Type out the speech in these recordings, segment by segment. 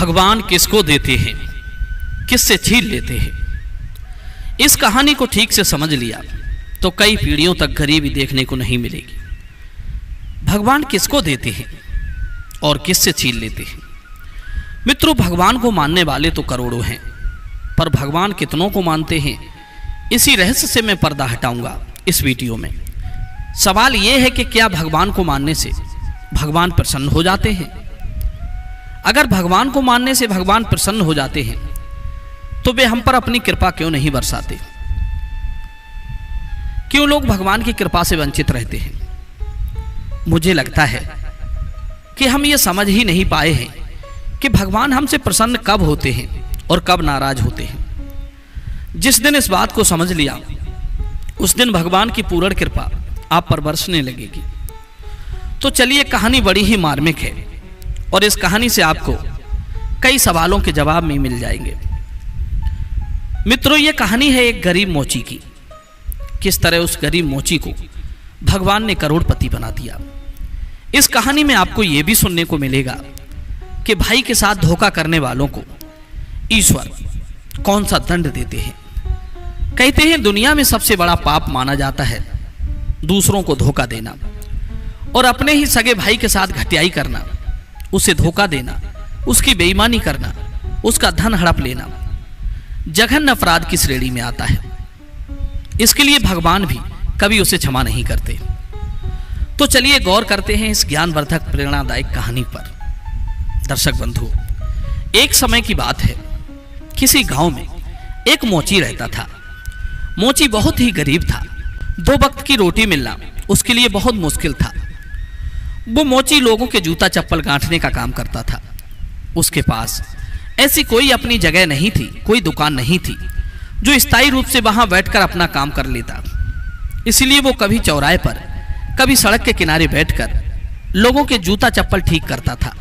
भगवान किसको देते हैं, किससे छीन लेते हैं। इस कहानी को ठीक से समझ लिया तो कई पीढ़ियों तक गरीबी देखने को नहीं मिलेगी। भगवान किसको देते हैं और किससे छीन लेते हैं। मित्रों, भगवान को मानने वाले तो करोड़ों हैं, पर भगवान कितनों को मानते हैं, इसी रहस्य से मैं पर्दा हटाऊंगा इस वीडियो में। सवाल यह है कि क्या भगवान को मानने से भगवान प्रसन्न हो जाते हैं? अगर भगवान को मानने से भगवान प्रसन्न हो जाते हैं तो वे हम पर अपनी कृपा क्यों नहीं बरसाते? क्यों लोग भगवान की कृपा से वंचित रहते हैं? मुझे लगता है कि हम ये समझ ही नहीं पाए हैं कि भगवान हमसे प्रसन्न कब होते हैं और कब नाराज होते हैं। जिस दिन इस बात को समझ लिया उस दिन भगवान की पूर्ण कृपा आप पर बरसने लगेगी। तो चलिए, कहानी बड़ी ही मार्मिक है और इस कहानी से आपको कई सवालों के जवाब में मिल जाएंगे। मित्रों, ये कहानी है एक गरीब मोची की। किस तरह उस गरीब मोची को भगवान ने करोड़पति बना दिया। इस कहानी में आपको यह भी सुनने को मिलेगा कि भाई के साथ धोखा करने वालों को ईश्वर कौन सा दंड देते हैं। कहते हैं दुनिया में सबसे बड़ा पाप माना जाता है दूसरों को धोखा देना और अपने ही सगे भाई के साथ घटियाई करना, उसे धोखा देना, उसकी बेईमानी करना, उसका धन हड़प लेना जघन्य अपराध की श्रेणी में आता है। इसके लिए भगवान भी कभी उसे क्षमा नहीं करते। तो चलिए गौर करते हैं इस ज्ञानवर्धक प्रेरणादायक कहानी पर। दर्शक बंधु, एक समय की बात है, किसी गांव में एक मोची रहता था। मोची बहुत ही गरीब था। 2 वक्त की रोटी मिलना उसके लिए बहुत मुश्किल था। वो मोची लोगों के जूता चप्पल गांठने का काम करता था। उसके पास ऐसी कोई अपनी जगह नहीं थी, कोई दुकान नहीं थी जो स्थायी रूप से वहां बैठकर अपना काम कर लेता। इसलिए वो कभी चौराहे पर, कभी सड़क के किनारे बैठकर लोगों के जूता चप्पल ठीक करता था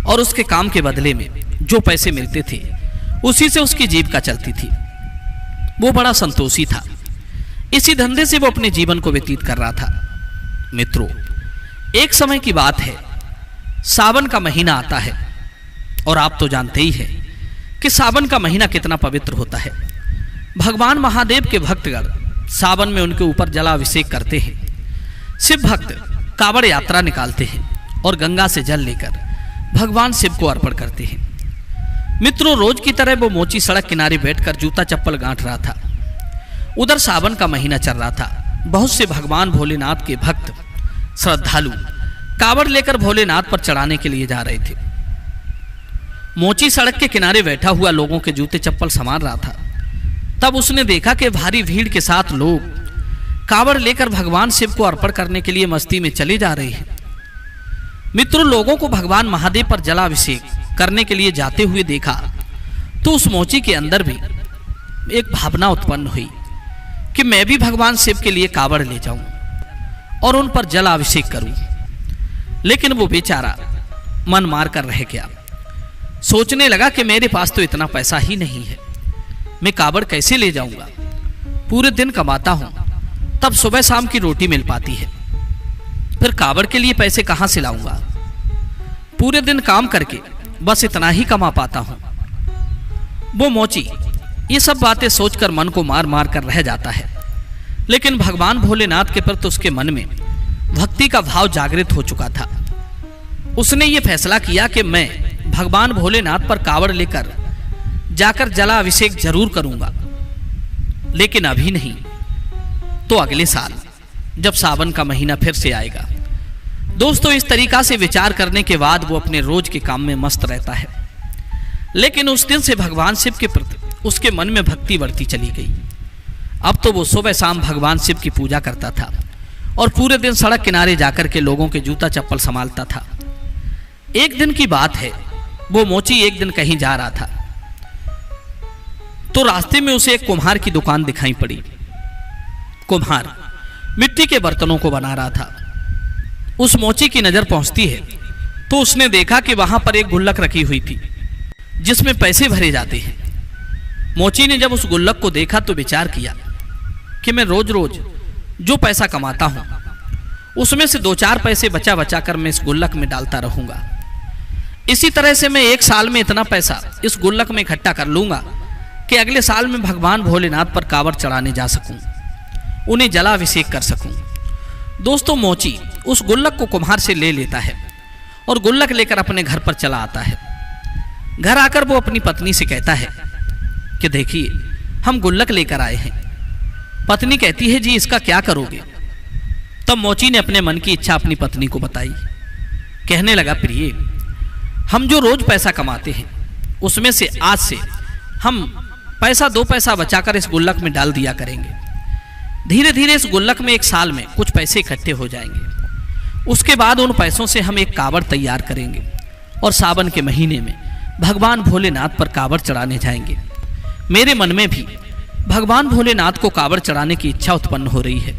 और उसके काम के बदले में जो पैसे मिलते थे उसी से उसकी जीविका चलती थी। वो बड़ा संतोषी था। इसी धंधे से वो अपने जीवन को व्यतीत कर रहा था। मित्रों, एक समय की बात है, सावन का महीना आता है और आप तो जानते ही हैं कि सावन का महीना कितना पवित्र होता है। भगवान महादेव के भक्तगण सावन में उनके ऊपर जलाभिषेक करते हैं। शिव भक्त कावड़ यात्रा निकालते हैं और गंगा से जल लेकर भगवान शिव को अर्पण करते हैं। मित्रों, रोज की तरह वो मोची सड़क किनारे बैठकर जूता चप्पल गांठ रहा था। उधर सावन का महीना चल रहा था। बहुत से भगवान भोलेनाथ के भक्त श्रद्धालु कावड़ लेकर भोलेनाथ पर चढ़ाने के लिए जा रहे थे। मोची सड़क के किनारे बैठा हुआ लोगों के जूते चप्पल संभाल रहा था। तब उसने देखा कि भारी भीड़ के साथ लोग कावड़ लेकर भगवान शिव को अर्पण करने के लिए मस्ती में चले जा रहे हैं। मित्रों, लोगों को भगवान महादेव पर जलाभिषेक करने के लिए जाते हुए देखा तो उस मोची के अंदर भी एक भावना उत्पन्न हुई कि मैं भी भगवान शिव के लिए कावड़ ले जाऊं और उन पर जलाभिषेक करूं। लेकिन वो बेचारा मन मार कर रह गया। सोचने लगा कि मेरे पास तो इतना पैसा ही नहीं है, मैं कावड़ कैसे ले जाऊंगा। पूरे दिन कमाता हूं, तब सुबह शाम की रोटी मिल पाती है, फिर कावड़ के लिए पैसे कहां से लाऊंगा। पूरे दिन काम करके बस इतना ही कमा पाता हूं। वो मोची ये सब बातें सोचकर मन को मार मार कर रह जाता है। लेकिन भगवान भोलेनाथ के प्रति उसके मन में भक्ति का भाव जागृत हो चुका था। उसने ये फैसला किया कि मैं भगवान भोलेनाथ पर कावड़ लेकर जाकर जलाभिषेक जरूर करूंगा, लेकिन अभी नहीं तो अगले साल, जब सावन का महीना फिर से आएगा। दोस्तों, इस तरीका से विचार करने के बाद वो अपने रोज के काम में मस्त रहता है। लेकिन उस दिन से भगवान शिव के प्रति उसके मन में भक्ति बढ़ती चली गई। अब तो वो सुबह शाम भगवान शिव की पूजा करता था और पूरे दिन सड़क किनारे जाकर के लोगों के जूता चप्पल संभालता था। एक दिन की बात है, वो मोची एक दिन कहीं जा रहा था तो रास्ते में उसे एक कुम्हार की दुकान दिखाई पड़ी। कुम्हार मिट्टी के बर्तनों को बना रहा था। उस मोची की नजर पहुंचती है तो उसने देखा कि वहां पर एक गुल्लक रखी हुई थी जिसमें पैसे भरे जाते हैं। मोची ने जब उस गुल्लक को देखा तो विचार किया कि मैं रोज रोज जो पैसा कमाता हूं उसमें से 2-4 पैसे बचा बचा कर मैं इस गुल्लक में डालता रहूंगा। इसी तरह से मैं एक साल में इतना पैसा इस गुल्लक में इकट्ठा कर लूंगा कि अगले साल में भगवान भोलेनाथ पर कांवड़ चढ़ाने जा सकूं, उन्हें जलाभिषेक कर सकूं। दोस्तों, मोची उस गुल्लक को कुम्हार से ले लेता है और गुल्लक लेकर अपने घर पर चला आता है। घर आकर वो अपनी पत्नी से कहता है कि देखिए, हम गुल्लक लेकर आए हैं। पत्नी कहती है, जी इसका क्या करोगे? तब मोची ने अपने मन की इच्छा अपनी पत्नी को बताई। कहने लगा, प्रिय, हम जो रोज पैसा कमाते हैं उसमें से आज से हम पैसा 2 पैसा बचाकर इस गुल्लक में डाल दिया करेंगे। धीरे धीरे इस गुल्लक में एक साल में कुछ पैसे इकट्ठे हो जाएंगे। उसके बाद उन पैसों से हम एक कांवड़ तैयार करेंगे और सावन के महीने में भगवान भोलेनाथ पर कांवड़ चढ़ाने जाएंगे। मेरे मन में भी भगवान भोलेनाथ को कांवड़ चढ़ाने की इच्छा उत्पन्न हो रही है।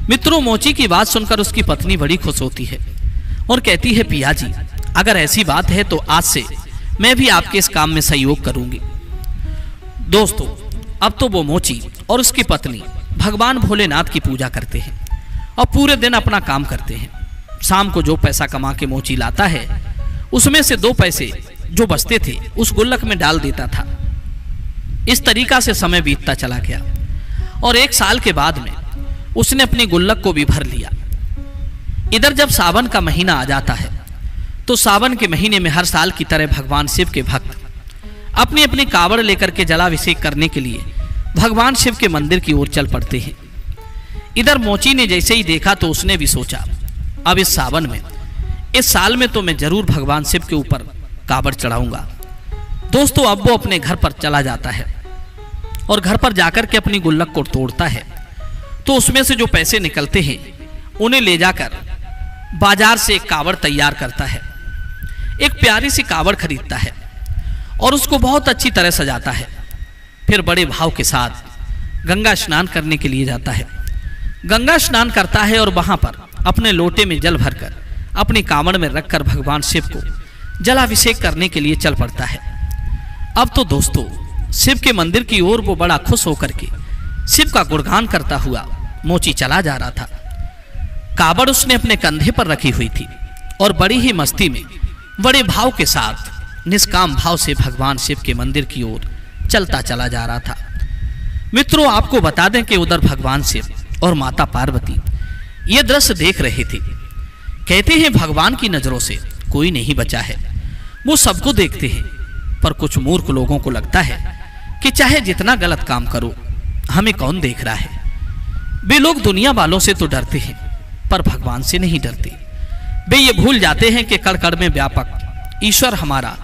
मित्रों, मोची की बात सुनकर उसकी पत्नी बड़ी खुश होती है और कहती है, पिया जी, अगर ऐसी बात है तो आज से मैं भी आपके इस काम में सहयोग करूंगी। दोस्तों, अब तो वो मोची और उसकी पत्नी भगवान भोलेनाथ की पूजा करते हैं और पूरे दिन अपना काम करते हैं। शाम को जो पैसा कमा के मोची लाता है उसमें से 2 पैसे जो बचते थे उस गुल्लक में डाल देता था। इस तरीका से समय बीतता चला गया और 1 साल के बाद में उसने अपनी गुल्लक को भी भर लिया। इधर जब सावन का महीना आ जाता है तो सावन के महीने में हर साल की तरह भगवान शिव के भक्त अपनी अपनी कांवड़ लेकर के जलाभिषेक करने के लिए भगवान शिव के मंदिर की ओर चल पड़ते हैं। इधर मोची ने जैसे ही देखा तो उसने भी सोचा, अब इस सावन में, इस साल में तो मैं जरूर भगवान शिव के ऊपर कांवड़ चढ़ाऊंगा। दोस्तों, अब वो अपने घर पर चला जाता है और घर पर जाकर के अपनी गुल्लक को तोड़ता है तो उसमें से जो पैसे निकलते हैं उन्हें ले जाकर बाजार से एक कांवड़ तैयार करता है। एक प्यारी सी कांवड़ खरीदता है और उसको बहुत अच्छी तरह सजाता है। फिर बड़े भाव के साथ गंगा स्नान करने के लिए जाता है। गंगा स्नान करता है और वहां पर अपने लोटे में जल भरकर अपनी कांवड़ में रखकर भगवान शिव को जलाभिषेक करने के लिए चल पड़ता है। अब तो दोस्तों, शिव के मंदिर की ओर वो बड़ा खुश होकर के शिव का गुणगान करता हुआ मोची चला जा रहा था। कांवड़ उसने अपने कंधे पर रखी हुई थी और बड़ी ही मस्ती में, बड़े भाव के साथ, निष्काम भाव से भगवान शिव के मंदिर की ओर चलता चला जा रहा था। मित्रों, आपको बता दें कि उधर भगवान शिव और माता पार्वती ये दृश्य देख रहे थे। कहते हैं, भगवान की नजरों से कोई नहीं बचा है। वो सबको देखते हैं, पर कुछ मूर्ख लोगों को लगता है कि चाहे जितना गलत काम करो, हमें कौन देख रहा है। वे लोग दुनिया वालों से तो डरते हैं पर भगवान से नहीं डरते। वे ये भूल जाते हैं कि कण कण में व्यापक ईश्वर हमारा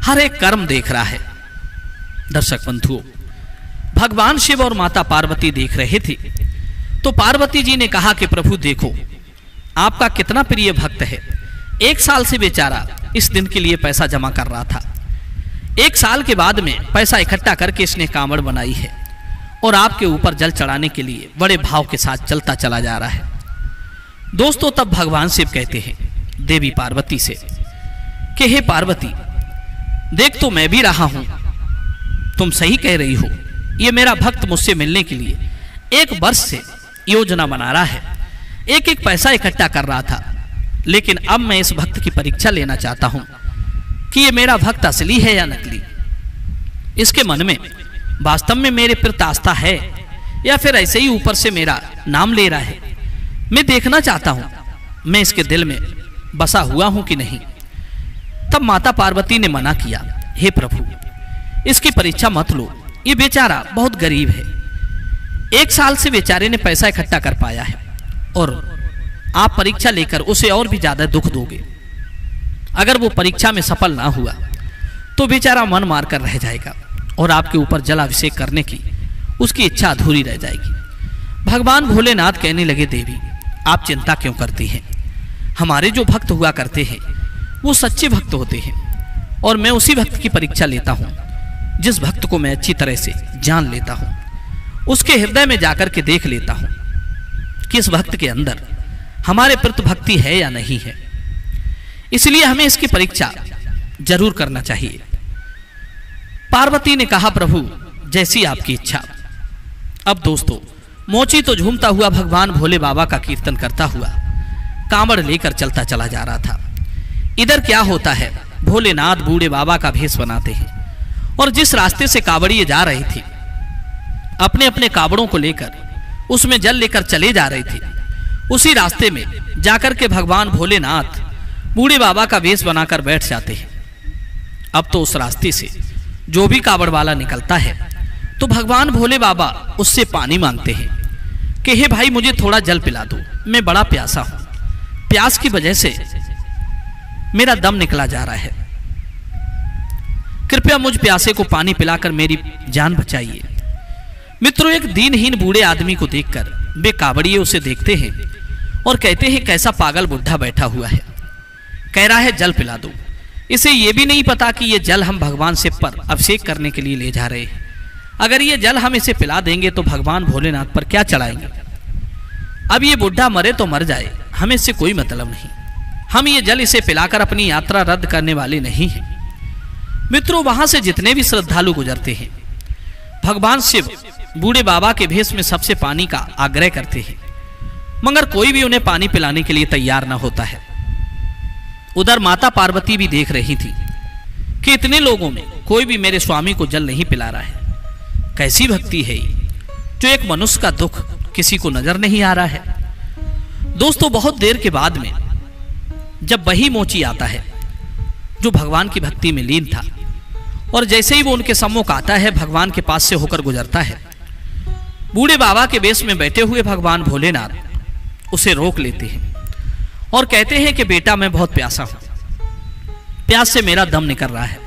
हर एक कर्म देख रहा है। दर्शक बंधुओं, भगवान शिव और माता पार्वती देख रहे थे तो पार्वती जी ने कहा कि प्रभु देखो, आपका कितना प्रिय भक्त है। 1 साल से बेचारा इस दिन के लिए पैसा जमा कर रहा था। 1 साल के बाद में पैसा इकट्ठा करके इसने कांवड़ बनाई है और आपके ऊपर जल चढ़ाने के लिए बड़े भाव के साथ चलता चला जा रहा है। दोस्तों, तब भगवान शिव कहते हैं देवी पार्वती से कि हे पार्वती, देख तो मैं भी रहा हूं, तुम सही कह रही हो। ये मेरा भक्त मुझसे मिलने के लिए 1 वर्ष से योजना बना रहा है, एक एक पैसा इकट्ठा कर रहा था। लेकिन अब मैं इस भक्त की परीक्षा लेना चाहता हूं कि ये मेरा भक्त असली है या नकली। इसके मन में वास्तव में मेरे प्रति आस्था है या फिर ऐसे ही ऊपर से मेरा नाम ले रहा है। मैं देखना चाहता हूं मैं इसके दिल में बसा हुआ हूं कि नहीं। तब माता पार्वती ने मना किया, हे प्रभु, इसकी परीक्षा मत लो, ये बेचारा बहुत गरीब है। 1 साल से बेचारे ने पैसा इकट्ठा कर पाया है और आप परीक्षा लेकर उसे और भी ज्यादा दुख दोगे। अगर वो परीक्षा में सफल ना हुआ तो बेचारा मन मार कर रह जाएगा और आपके ऊपर जलाभिषेक करने की उसकी इच्छा अधूरी रह जाएगी। भगवान भोलेनाथ कहने लगे, देवी आप चिंता क्यों करती हैं? हमारे जो भक्त हुआ करते हैं वो सच्चे भक्त होते हैं और मैं उसी भक्त की परीक्षा लेता हूँ जिस भक्त को मैं अच्छी तरह से जान लेता हूँ। उसके हृदय में जाकर के देख लेता हूँ कि इस भक्त के अंदर हमारे प्रति भक्ति है या नहीं है। इसलिए हमें इसकी परीक्षा जरूर करना चाहिए। पार्वती ने कहा, प्रभु जैसी आपकी इच्छा। अब दोस्तों, मोची तो झूमता हुआ भगवान भोले बाबा का कीर्तन करता हुआ कांवड़ लेकर चलता चला जा रहा था। इधर क्या होता है, भोलेनाथ बूढ़े बाबा का भेष बनाते हैं और जिस रास्ते से कावड़िए जा रही थी, अपने अपने कावड़ों को लेकर उसमें जल लेकर चले जा रहे थे, उसी रास्ते में जाकर के भगवान भोलेनाथ बूढ़े बाबा का वेश बनाकर बैठ जाते हैं। अब तो उस रास्ते से जो भी कावड़ वाला निकलता है तो भगवान भोले बाबा उससे पानी मांगते हैं कि हे भाई मुझे थोड़ा जल पिला दो, मैं बड़ा प्यासा हूं, प्यास की वजह से मेरा दम निकला जा रहा है, कृपया मुझ प्यासे को पानी पिलाकर मेरी जान बचाइए। मित्रों, एक दीनहीन बूढ़े आदमी को देखकर वे कावड़िए उसे देखते हैं और कहते हैं कैसा पागल बुढ़ा बैठा हुआ है, कह रहा है जल पिला दो। इसे ये भी नहीं पता कि ये जल हम भगवान शिव पर अभिषेक करने के लिए ले जा रहे हैं। अगर ये जल हम इसे पिला देंगे तो भगवान भोलेनाथ पर क्या चढ़ाएंगे। अब ये बुढ़ा मरे तो मर जाए, हमें इससे कोई मतलब नहीं, हम ये जल इसे पिलाकर अपनी यात्रा रद्द करने वाले नहीं हैं। मित्रों, वहां से जितने भी श्रद्धालु गुजरते हैं भगवान शिव बूढ़े बाबा के भेष में सबसे पानी का आग्रह करते हैं, मगर कोई भी उन्हें पानी पिलाने के लिए तैयार न होता है। उधर माता पार्वती भी देख रही थी कि इतने लोगों में कोई भी मेरे स्वामी को जल नहीं पिला रहा है। कैसी भक्ति है ये, जो एक मनुष्य का दुख किसी को नजर नहीं आ रहा है। दोस्तों, बहुत देर के बाद में जब वही मोची आता है जो भगवान की भक्ति में लीन था, और जैसे ही वो उनके सम्मुख आता है, भगवान के पास से होकर गुजरता है, बूढ़े बाबा के वेश में बैठे हुए भगवान भोलेनाथ उसे रोक लेते हैं और कहते हैं कि बेटा मैं बहुत प्यासा हूं, प्यास से मेरा दम निकल रहा है,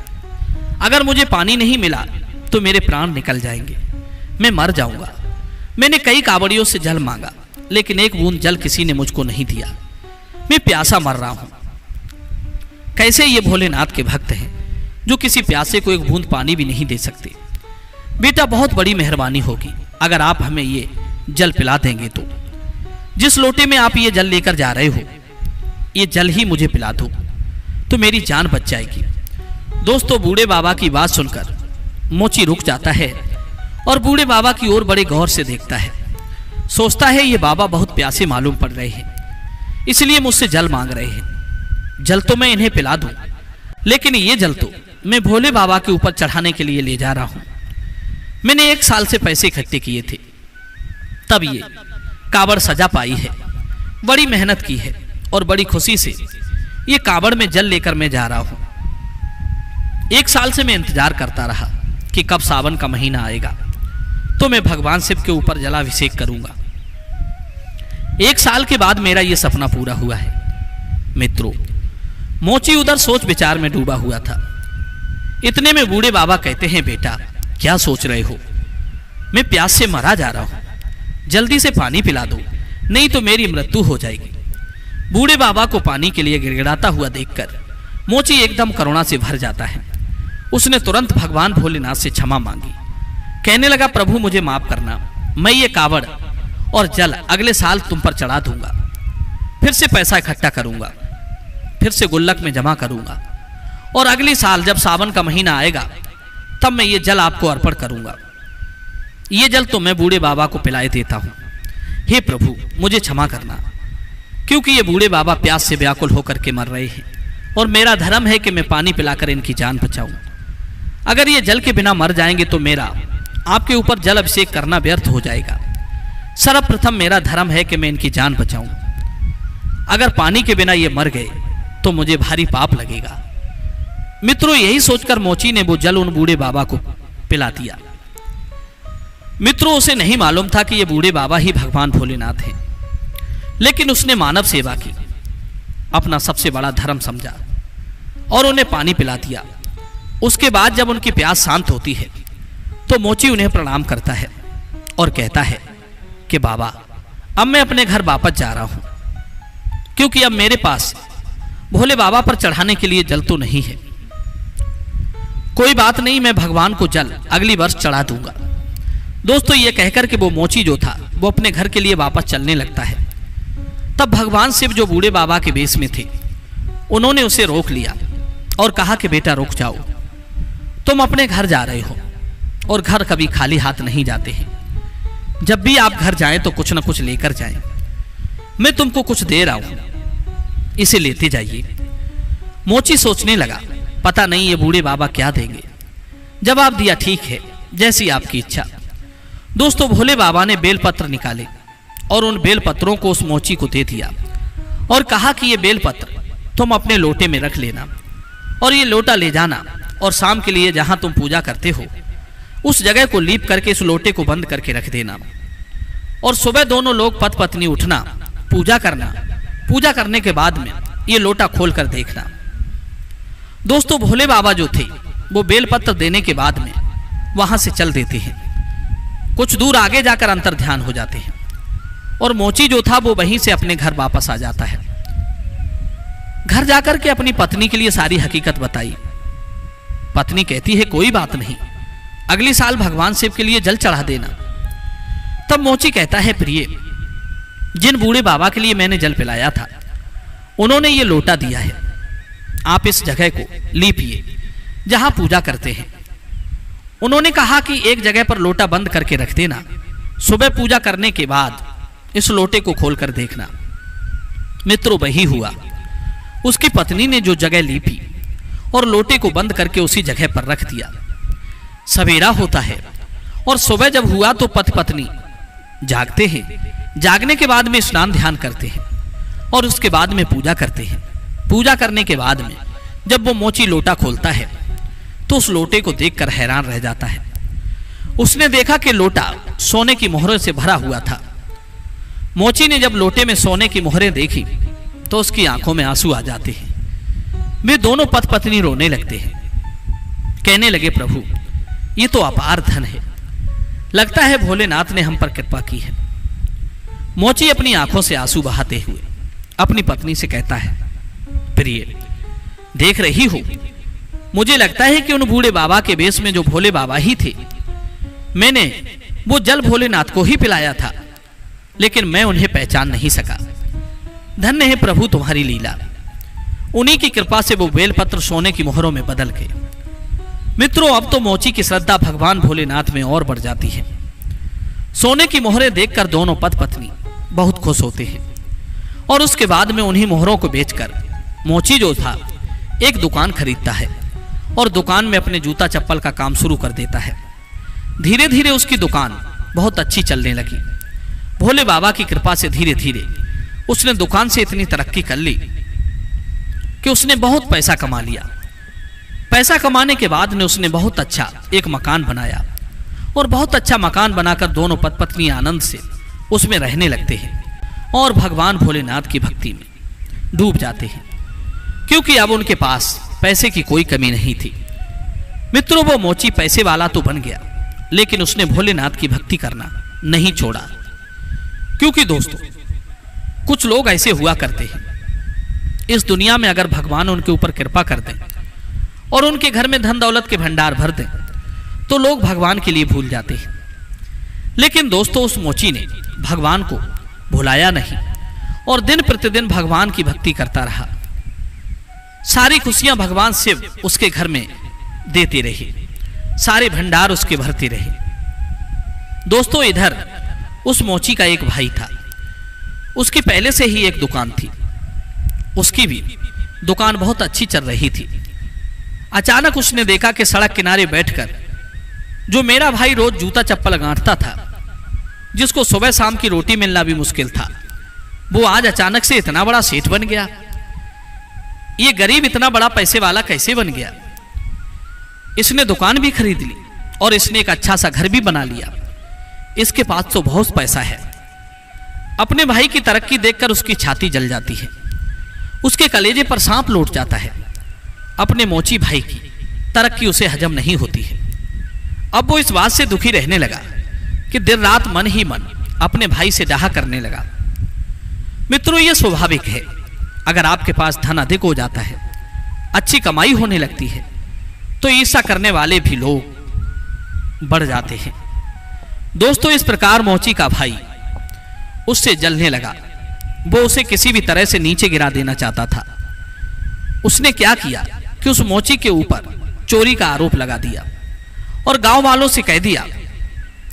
अगर मुझे पानी नहीं मिला तो मेरे प्राण निकल जाएंगे, मैं मर जाऊंगा। मैंने कई कावड़ियों से जल मांगा लेकिन एक बूंद जल किसी ने मुझको नहीं दिया, मैं प्यासा मर रहा हूं। कैसे ये भोलेनाथ के भक्त हैं जो किसी प्यासे को एक बूंद पानी भी नहीं दे सकते। बेटा बहुत बड़ी मेहरबानी होगी अगर आप हमें ये जल पिला देंगे, तो जिस लोटे में आप ये जल लेकर जा रहे हो ये जल ही मुझे पिला दो तो मेरी जान बच जाएगी। दोस्तों, बूढ़े बाबा की बात सुनकर मोची रुक जाता है और बूढ़े बाबा की ओर बड़े गौर से देखता है। सोचता है ये बाबा बहुत प्यासे मालूम पड़ रहे हैं, इसलिए मुझसे जल मांग रहे हैं। जल तो मैं इन्हें पिला दूं, लेकिन ये जल तो मैं भोले बाबा के ऊपर चढ़ाने के लिए ले जा रहा हूं। मैंने 1 साल से पैसे इकट्ठे किए थे, तब ये कावड़ सजा पाई है, बड़ी मेहनत की है और बड़ी खुशी से ये कावड़ में जल लेकर मैं जा रहा हूं। 1 साल से मैं इंतजार करता रहा कि कब सावन का महीना आएगा तो मैं भगवान शिव के ऊपर जलाभिषेक करूंगा। 1 साल के बाद मेरा यह सपना पूरा हुआ है। मित्रों, मोची उधर सोच विचार में डूबा हुआ था। इतने में बूढ़े बाबा कहते हैं, बेटा क्या सोच रहे हो, मैं प्यास से मरा जा रहा हूं, जल्दी से पानी पिला दो नहीं तो मेरी मृत्यु हो जाएगी। बूढ़े बाबा को पानी के लिए गिड़गिड़ाता हुआ देखकर मोची एकदम करुणा से भर जाता है। उसने तुरंत भगवान भोलेनाथ से क्षमा मांगी, कहने लगा, प्रभु मुझे माफ करना, मैं ये कावड़ और जल अगले साल तुम पर चढ़ा दूंगा, फिर से पैसा इकट्ठा करूंगा, फिर से गुल्लक में जमा करूंगा और अगले साल जब सावन का महीना आएगा तब मैं ये जल आपको अर्पण करूंगा। ये जल तो मैं बूढ़े बाबा को पिलाए देता हूं। हे प्रभु मुझे क्षमा करना, क्योंकि ये बूढ़े बाबा प्यास से व्याकुल होकर के मर रहे हैं और मेरा धर्म है कि मैं पानी पिलाकर इनकी जान बचाऊं। अगर ये जल के बिना मर जाएंगे तो मेरा आपके ऊपर जल अभिषेक करना व्यर्थ हो जाएगा। सर्वप्रथम मेरा धर्म है कि मैं इनकी जान बचाऊं। अगर पानी के बिना ये मर गए तो मुझे भारी पाप लगेगा। मित्रों, यही सोचकर मोची ने वो जल उन बूढ़े बाबा को पिला दिया। मित्रों, उसे नहीं मालूम था कि ये बूढ़े बाबा ही भगवान भोलेनाथ हैं, लेकिन उसने मानव सेवा की अपना सबसे बड़ा धर्म समझा और उन्हें पानी पिला दिया। उसके बाद जब उनकी प्यास शांत होती है तो मोची उन्हें प्रणाम करता है और कहता है कि बाबा अब मैं अपने घर वापस जा रहा हूं, क्योंकि अब मेरे पास भोले बाबा पर चढ़ाने के लिए जल तो नहीं है। कोई बात नहीं, मैं भगवान को जल अगली वर्ष चढ़ा दूंगा। दोस्तों, ये कहकर कि वो मोची जो था वो अपने घर के लिए वापस चलने लगता है, तब भगवान शिव जो बूढ़े बाबा के वेश में थे उन्होंने उसे रोक लिया और कहा कि बेटा रुक जाओ, तुम अपने घर जा रहे हो और घर कभी खाली हाथ नहीं जाते हैं। जब भी आप घर जाएं तो कुछ न कुछ लेकर जाएं। मैं तुमको कुछ दे रहा हूं, इसे लेते जाइए। मोची सोचने लगा, पता नहीं ये बूढ़े बाबा क्या देंगे। जवाब दिया, ठीक है, जैसी आपकी इच्छा। दोस्तों, भोले बाबा ने बेलपत्र निकाले और उन बेलपत्रों को उस मोची को दे दिया और कहा कि ये बेलपत्र तुम अपने लोटे में रख लेना और ये लोटा ले जाना और शाम के लिए जहां तुम पूजा करते हो उस जगह को लीप करके इस लोटे को बंद करके रख देना और सुबह दोनों लोग पति पत्नी उठना, पूजा करना, पूजा करने के बाद में ये लोटा खोल कर देखना। दोस्तों, भोले बाबा जो थे वो बेलपत्र देने के बाद में वहां से चल देते हैं। कुछ दूर आगे जाकर अंतर ध्यान हो जाते हैं और मोची जो था वो वहीं से अपने घर वापस आ जाता है। घर जाकर के अपनी पत्नी के लिए सारी हकीकत बताई। पत्नी कहती है, कोई बात नहीं, अगली साल भगवान शिव के लिए जल चढ़ा देना। तब मोची कहता है, प्रिय, जिन बूढ़े बाबा के लिए मैंने जल पिलाया था उन्होंने ये लोटा दिया है, आप इस जगह को लीपिए जहां पूजा करते हैं। उन्होंने कहा कि एक जगह पर लोटा बंद करके रख देना, सुबह पूजा करने के बाद इस लोटे को खोलकर देखना। मित्रों, वही हुआ। उसकी पत्नी ने जो जगह लीपी और लोटे को बंद करके उसी जगह पर रख दिया। सवेरा होता है और सुबह जब हुआ तो पति पत्नी जागते हैं। जागने के बाद में स्नान ध्यान करते हैं और उसके बाद में पूजा करते हैं। पूजा करने के बाद में जब वो मोची लोटा खोलता है तो उस लोटे को देखकर हैरान रह जाता है। उसने देखा कि लोटा सोने की मोहरों से भरा हुआ था। मोची ने जब लोटे में सोने की मोहरें देखी तो उसकी आंखों में आंसू आ जाते हैं। वे दोनों पति पत्नी रोने लगते हैं, कहने लगे, प्रभु, ये तो अपार धन है, लगता है भोलेनाथ ने हम पर कृपा की है। मोची अपनी आंखों से आंसू बहाते हुए अपनी पत्नी से कहता है, प्रिय, देख रही हो, मुझे लगता है कि उन बूढ़े बाबा के वेश में जो भोले बाबा ही थे, मैंने वो जल भोलेनाथ को ही पिलाया था, लेकिन मैं उन्हें पहचान नहीं सका। धन्य है प्रभु तुम्हारी लीला। उन्हीं की कृपा से वो बेलपत्र सोने की मोहरों में बदल गए। मित्रों, अब तो मोची की श्रद्धा भगवान भोलेनाथ में और बढ़ जाती है। सोने की मोहरें देखकर दोनों पति पत्नी बहुत खुश होते हैं और उसके बाद में उन्हीं मोहरों को बेचकर मोची जो था एक दुकान खरीदता है और दुकान में अपने जूता चप्पल का काम शुरू कर देता है। धीरे धीरे उसकी दुकान बहुत अच्छी चलने लगी। भोले बाबा की कृपा से धीरे धीरे उसने दुकान से इतनी तरक्की कर ली कि उसने बहुत पैसा कमा लिया। पैसा कमाने के बाद में उसने बहुत अच्छा एक मकान बनाया और बहुत अच्छा मकान बनाकर दोनों पति पत्नी आनंद से उसमें रहने लगते हैं और भगवान भोलेनाथ की भक्ति में डूब जाते हैं, क्योंकि अब उनके पास पैसे की कोई कमी नहीं थी। मित्रों, वो मोची पैसे वाला तो बन गया, लेकिन उसने भोलेनाथ की भक्ति करना नहीं छोड़ा। क्योंकि दोस्तों, कुछ लोग ऐसे हुआ करते हैं, इस दुनिया में अगर भगवान उनके ऊपर कृपा कर दें और उनके घर में धन दौलत के भंडार भर दें तो लोग भगवान के लिए भूल जाते हैं। लेकिन दोस्तों, उस मोची ने भगवान को भुलाया नहीं और दिन प्रतिदिन भगवान की भक्ति करता रहा। सारी खुशियां भगवान शिव उसके घर में देते रहे, सारे भंडार उसके भरते रहे। दोस्तों, इधर उस मोची का एक भाई था। उसकी पहले से ही एक दुकान थी, उसकी भी दुकान बहुत अच्छी चल रही थी। अचानक उसने देखा कि सड़क किनारे बैठकर जो मेरा भाई रोज जूता चप्पल गांठता था, जिसको सुबह शाम की रोटी मिलना भी मुश्किल था, वो आज अचानक से इतना बड़ा सेठ बन गया। ये गरीब इतना बड़ा पैसे वाला कैसे बन गया? इसने दुकान भी खरीद ली और इसने एक अच्छा सा घर भी बना लिया। इसके पास तो बहुत पैसा है। अपने भाई की तरक्की देखकर उसकी छाती जल जाती है, उसके कलेजे पर सांप लौट जाता है। अपने मोची भाई की तरक्की उसे हजम नहीं होती है। अब वो इस बात से दुखी रहने लगा कि दिन रात मन ही मन अपने भाई से डाहा करने लगा। मित्रों, ये स्वाभाविक है। अगर आपके पास धन अधिक हो जाता है, अच्छी कमाई होने लगती है, तो ईर्ष्या करने वाले भी लोग बढ़ जाते हैं। दोस्तों, इस प्रकार मोची का भाई उससे जलने लगा। वो उसे किसी भी तरह से नीचे गिरा देना चाहता था। उसने क्या किया कि उस मोची के ऊपर चोरी का आरोप लगा दिया और गांव वालों से कह दिया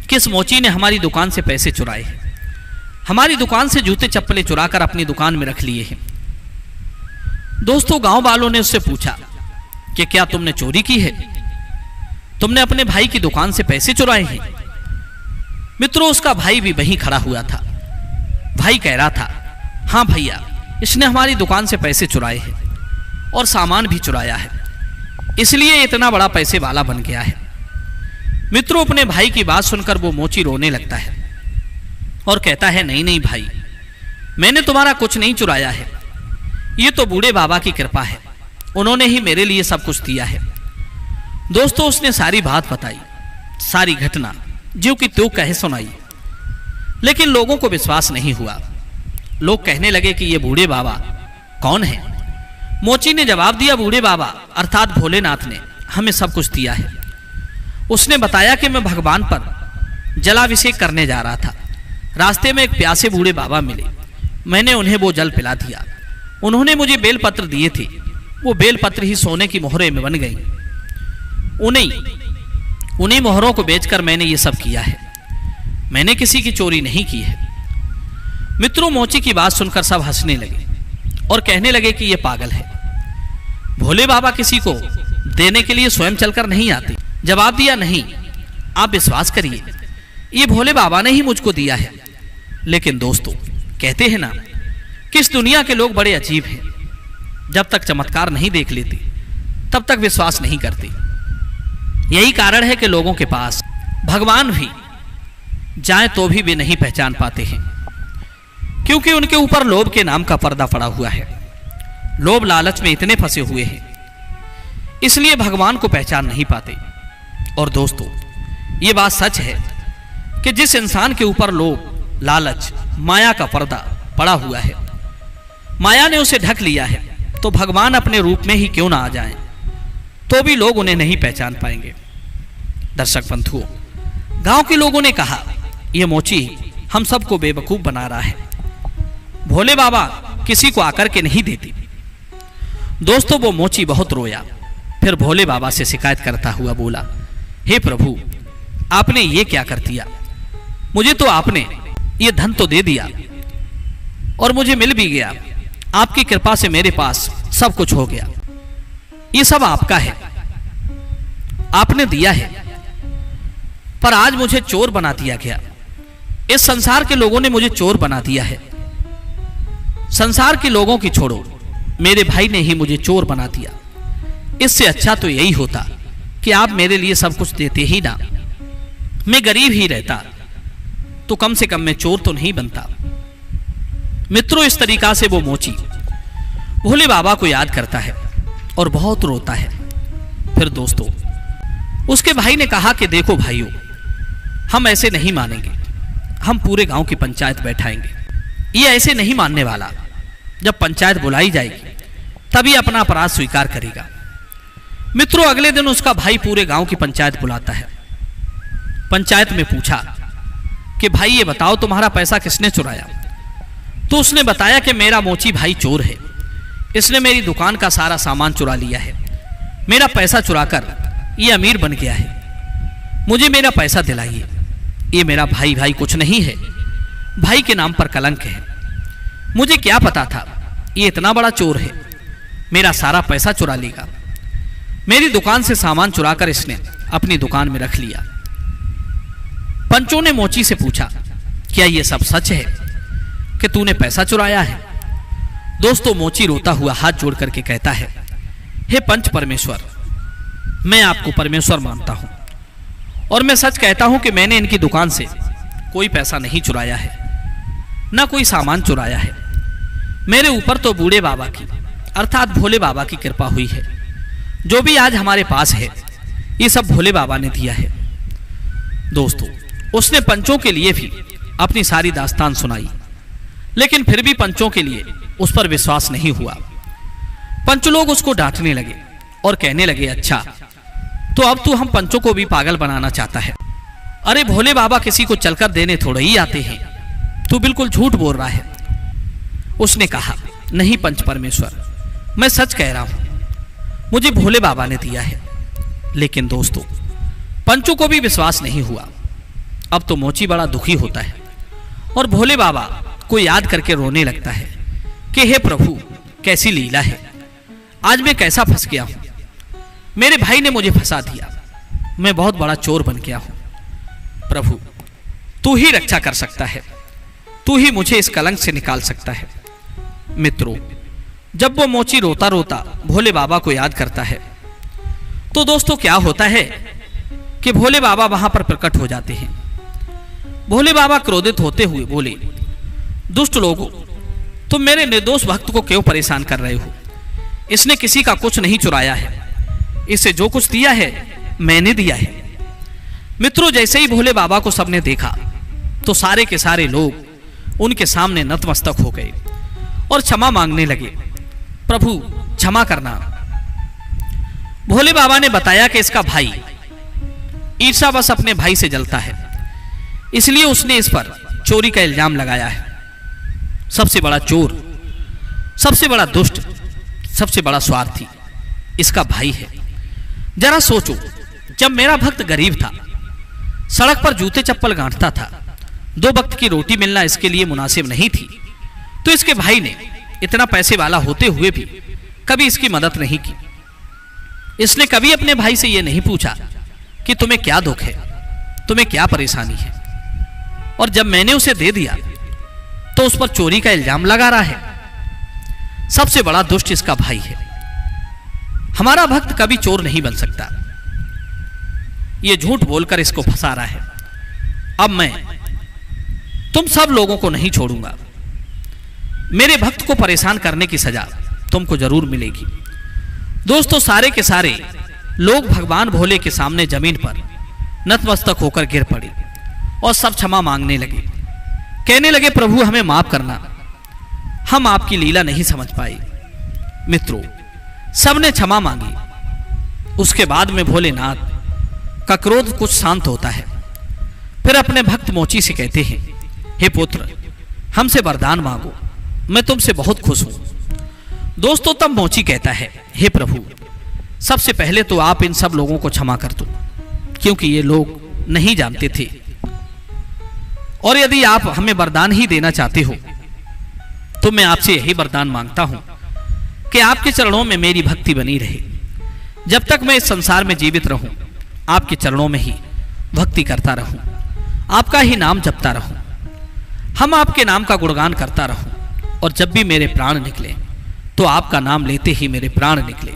कि इस मोची ने हमारी दुकान से पैसे चुराए हैं, हमारी दुकान से जूते चप्पलें चुराकर अपनी दुकान में रख लिए हैं। दोस्तों गांव वालों ने उससे पूछा कि क्या तुमने चोरी की है, तुमने अपने भाई की दुकान से पैसे चुराए हैं। मित्रों उसका भाई भी वहीं खड़ा हुआ था। भाई कह रहा था, हाँ भैया, इसने हमारी दुकान से पैसे चुराए हैं और सामान भी चुराया है, इसलिए इतना बड़ा पैसे वाला बन गया है। मित्रों अपने भाई की बात सुनकर वो मोची रोने लगता है और कहता है, नहीं नहीं भाई, मैंने तुम्हारा कुछ नहीं चुराया है, ये तो बूढ़े बाबा की कृपा है, उन्होंने ही मेरे लिए सब कुछ दिया है। दोस्तों उसने सारी बात बताई, सारी घटना ज्यों की त्यों कहे सुनाई, लेकिन लोगों को विश्वास नहीं हुआ। लोग कहने लगे कि ये बूढ़े बाबा कौन है। मोची ने जवाब दिया, बूढ़े बाबा अर्थात भोलेनाथ ने हमें सब कुछ दिया है। उसने बताया कि मैं भगवान पर जलाभिषेक करने जा रहा था, रास्ते में एक प्यासे बूढ़े बाबा मिले, मैंने उन्हें वो जल पिला दिया। उन्होंने मुझे बेलपत्र दिए थे, वो बेलपत्र ही सोने की मोहरें में बन गई। उन्हीं मोहरों को बेचकर मैंने ये सब किया है, मैंने किसी की चोरी नहीं की है। मित्रों मोची की बात सुनकर सब हंसने लगे और कहने लगे कि ये पागल है, भोले बाबा किसी को देने के लिए स्वयं चलकर नहीं आते। जवाब दिया, नहीं, आप विश्वास करिए, ये भोले बाबा ने ही मुझको दिया है। लेकिन दोस्तों कहते हैं ना कि इस दुनिया के लोग बड़े अजीब हैं, जब तक चमत्कार नहीं देख लेते तब तक विश्वास नहीं करते। यही कारण है कि लोगों के पास भगवान भी जाए तो भी वे नहीं पहचान पाते हैं, क्योंकि उनके ऊपर लोभ के नाम का पर्दा पड़ा हुआ है। लोभ लालच में इतने फंसे हुए हैं, इसलिए भगवान को पहचान नहीं पाते। और दोस्तों ये बात सच है कि जिस इंसान के ऊपर लोभ, लालच, माया का पर्दा पड़ा हुआ है, माया ने उसे ढक लिया है, तो भगवान अपने रूप में ही क्यों ना आ जाएं, तो भी लोग उन्हें नहीं पहचान पाएंगे। दर्शक बंधुओं, गांव के लोगों ने कहा, यह मोची हम सबको बेवकूफ बना रहा है, भोले बाबा किसी को आकर के नहीं देती। दोस्तों वो मोची बहुत रोया, फिर भोले बाबा से शिकायत करता हुआ बोला, हे प्रभु, आपने ये क्या कर दिया, मुझे तो आपने ये धन तो दे दिया और मुझे मिल भी गया, आपकी कृपा से मेरे पास सब कुछ हो गया, ये सब आपका है, आपने दिया है, पर आज मुझे चोर बना दिया गया। इस संसार के लोगों ने मुझे चोर बना दिया है। संसार के लोगों की छोड़ो, मेरे भाई ने ही मुझे चोर बना दिया। इससे अच्छा तो यही होता कि आप मेरे लिए सब कुछ देते ही ना, मैं गरीब ही रहता तो कम से कम मैं चोर तो नहीं बनता। मित्रों इस तरीका से वो मोची भोले बाबा को याद करता है और बहुत रोता है। फिर दोस्तों उसके भाई ने कहा कि देखो भाइयों, हम ऐसे नहीं मानेंगे, हम पूरे गांव की पंचायत बैठाएंगे। ये ऐसे नहीं मानने वाला, जब पंचायत बुलाई जाएगी तभी अपना अपराध स्वीकार करेगा। मित्रों अगले दिन उसका भाई पूरे गांव की पंचायत बुलाता है। पंचायत में पूछा कि भाई ये बताओ तुम्हारा पैसा किसने चुराया। तो उसने बताया कि मेरा मोची भाई चोर है, इसने मेरी दुकान का सारा सामान चुरा लिया है, मेरा पैसा चुराकर ये अमीर बन गया है, मुझे मेरा पैसा दिलाइए। ये मेरा भाई कुछ नहीं है, भाई के नाम पर कलंक है। मुझे क्या पता था ये इतना बड़ा चोर है, मेरा सारा पैसा चुरा लेगा। मेरी दुकान से सामान चुराकर इसने अपनी दुकान में रख लिया। पंचों ने मोची से पूछा, क्या ये सब सच है कि तूने पैसा चुराया है? दोस्तों मोची रोता हुआ हाथ जोड़ करके कहता है, हे पंच परमेश्वर, मैं आपको परमेश्वर मानता हूं और मैं सच कहता हूं कि मैंने इनकी दुकान से कोई पैसा नहीं चुराया है, ना कोई सामान चुराया है। मेरे ऊपर तो बूढ़े बाबा की अर्थात भोले बाबा की कृपा हुई है। जो भी आज हमारे पास है ये सब भोले बाबा ने दिया है। दोस्तों उसने पंचों के लिए भी अपनी सारी दास्तान सुनाई, लेकिन फिर भी पंचों के लिए उस पर विश्वास नहीं हुआ। पंच लोग उसको डांटने लगे और कहने लगे, अच्छा तो अब तू हम पंचों को भी पागल बनाना चाहता है। अरे भोले बाबा किसी को चलकर देने थोड़े ही आते हैं, तू बिल्कुल झूठ बोल रहा है। उसने कहा, नहीं पंच परमेश्वर, मैं सच कह रहा हूं, मुझे भोले बाबा ने दिया है। लेकिन दोस्तों पंचों को भी विश्वास नहीं हुआ। अब तो मोची बड़ा दुखी होता है और भोले बाबा को याद करके रोने लगता है कि हे प्रभु, कैसी लीला है, आज मैं कैसा फंस गया हूं। मेरे भाई ने मुझे फंसा दिया, मैं बहुत बड़ा चोर बन गया हूं। प्रभु, तू ही रक्षा कर सकता है, तू ही मुझे इस कलंक से निकाल सकता है। मित्रों, जब वो मोची रोता रोता भोले बाबा को याद करता है तो दोस्तों क्या होता है कि भोले बाबा वहां पर प्रकट हो जाते हैं। भोले बाबा क्रोधित होते हुए बोले, दुष्ट लोगों, तुम मेरे निर्दोष भक्त को क्यों परेशान कर रहे हो? इसने किसी का कुछ नहीं चुराया है, इसे जो कुछ दिया है मैंने दिया है। मित्रों, जैसे ही भोले बाबा को सबने देखा तो सारे के सारे लोग उनके सामने नतमस्तक हो गए और क्षमा मांगने लगे। प्रभु क्षमा करना। भोले बाबा ने बताया कि इसका भाई ईर्ष्यावश अपने भाई से जलता है, इसलिए उसने इस पर चोरी का इल्जाम लगाया है। सबसे बड़ा चोर, सबसे बड़ा दुष्ट, सबसे बड़ा स्वार्थी इसका भाई है। जरा सोचो, जब मेरा भक्त गरीब था, सड़क पर जूते चप्पल गांठता था, 2 वक्त की रोटी मिलना इसके लिए मुनासिब नहीं थी, तो इसके भाई ने इतना पैसे वाला होते हुए भी कभी इसकी मदद नहीं की। इसने कभी अपने भाई से यह नहीं पूछा कि तुम्हें क्या दुख है, तुम्हें क्या परेशानी है, और जब मैंने उसे दे दिया तो उस पर चोरी का इल्जाम लगा रहा है। सबसे बड़ा दुष्ट इसका भाई है। हमारा भक्त कभी चोर नहीं बन सकता। यह झूठ बोलकर इसको फंसा रहा है। अब मैं तुम सब लोगों को नहीं छोड़ूंगा। मेरे भक्त को परेशान करने की सजा तुमको जरूर मिलेगी। दोस्तों, सारे के सारे लोग भगवान भोले के सामने जमीन पर नतमस्तक होकर गिर पड़े और सब क्षमा मांगने लगे। कहने लगे, प्रभु हमें माफ करना, हम आपकी लीला नहीं समझ पाए। मित्रों, सबने क्षमा मांगी। उसके बाद में भोलेनाथ का क्रोध कुछ शांत होता है। फिर अपने भक्त मोची से कहते हैं, हे पुत्र, हमसे वरदान मांगो, मैं तुमसे बहुत खुश हूं। दोस्तों, तब मोची कहता है, हे प्रभु, सबसे पहले तो आप इन सब लोगों को क्षमा कर दो, क्योंकि ये लोग नहीं जानते थे, और यदि आप हमें वरदान ही देना चाहते हो तो मैं आपसे यही वरदान मांगता हूं कि आपके चरणों में मेरी भक्ति बनी रहे। जब तक मैं इस संसार में जीवित रहूं, आपके चरणों में ही भक्ति करता रहूं, आपका ही नाम जपता रहूं, हम आपके नाम का गुणगान करता रहूं, और जब भी मेरे प्राण निकले तो आपका नाम लेते ही मेरे प्राण निकले।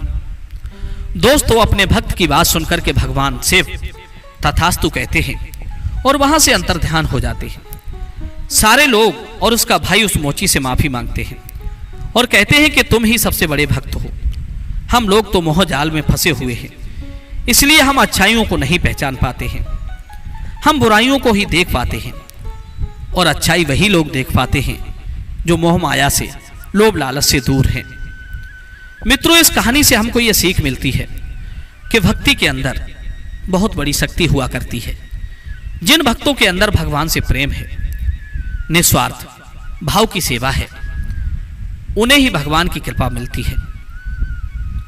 दोस्तों, अपने भक्त की बात सुनकर के भगवान शिव तथास्तु कहते हैं और वहां से अंतर्ध्यान हो जाते हैं। सारे लोग और उसका भाई उस मोची से माफी मांगते हैं और कहते हैं कि तुम ही सबसे बड़े भक्त हो। हम लोग तो मोह जाल में फंसे हुए हैं, इसलिए हम अच्छाइयों को नहीं पहचान पाते हैं, हम बुराइयों को ही देख पाते हैं, और अच्छाई वही लोग देख पाते हैं जो मोह माया से, लोभ लालच से दूर हैं। मित्रों, इस कहानी से हमको यह सीख मिलती है कि भक्ति के अंदर बहुत बड़ी शक्ति हुआ करती है। जिन भक्तों के अंदर भगवान से प्रेम है, निस्वार्थ भाव की सेवा है, उन्हें ही भगवान की कृपा मिलती है।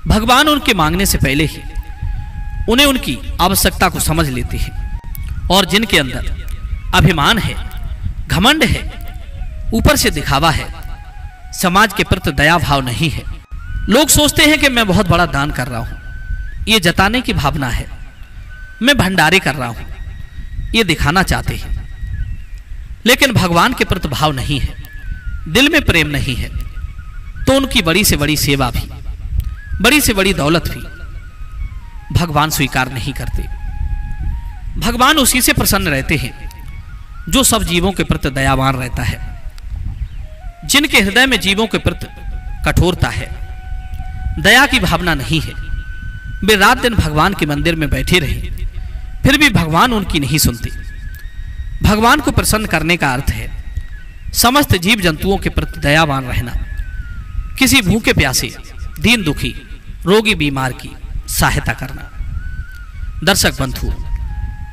भगवान उनके मांगने से पहले ही उन्हें उनकी आवश्यकता को समझ लेते हैं। और जिनके अंदर अभिमान है, घमंड है, ऊपर से दिखावा है, समाज के प्रति दया भाव नहीं है, लोग सोचते हैं कि मैं बहुत बड़ा दान कर रहा हूं, ये जताने की भावना है, मैं भंडारे कर रहा हूं, ये दिखाना चाहते हैं, लेकिन भगवान के प्रति भाव नहीं है, दिल में प्रेम नहीं है, तो उनकी बड़ी से बड़ी सेवा भी, बड़ी से बड़ी दौलत भी भगवान स्वीकार नहीं करते। भगवान उसी से प्रसन्न रहते हैं जो सब जीवों के प्रति दयावान रहता है, जिनके हृदय में जीवों के प्रति कठोरता है, दया की भावना नहीं है। वे रात दिन भगवान के मंदिर में बैठे रहे, फिर भी भगवान उनकी नहीं सुनते। भगवान को प्रसन्न करने का अर्थ है समस्त जीव जंतुओं के प्रति दयावान रहना, किसी भूखे प्यासे, दीन दुखी, रोगी बीमार की सहायता करना। दर्शक बंधु,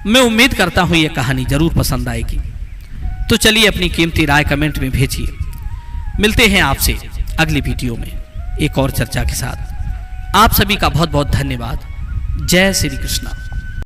मैं उम्मीद करता हूं यह कहानी जरूर पसंद आएगी। तो चलिए अपनी कीमती राय कमेंट में भेजिए। मिलते हैं आपसे अगली वीडियो में एक और चर्चा के साथ। आप सभी का बहुत बहुत धन्यवाद। जय श्री कृष्ण।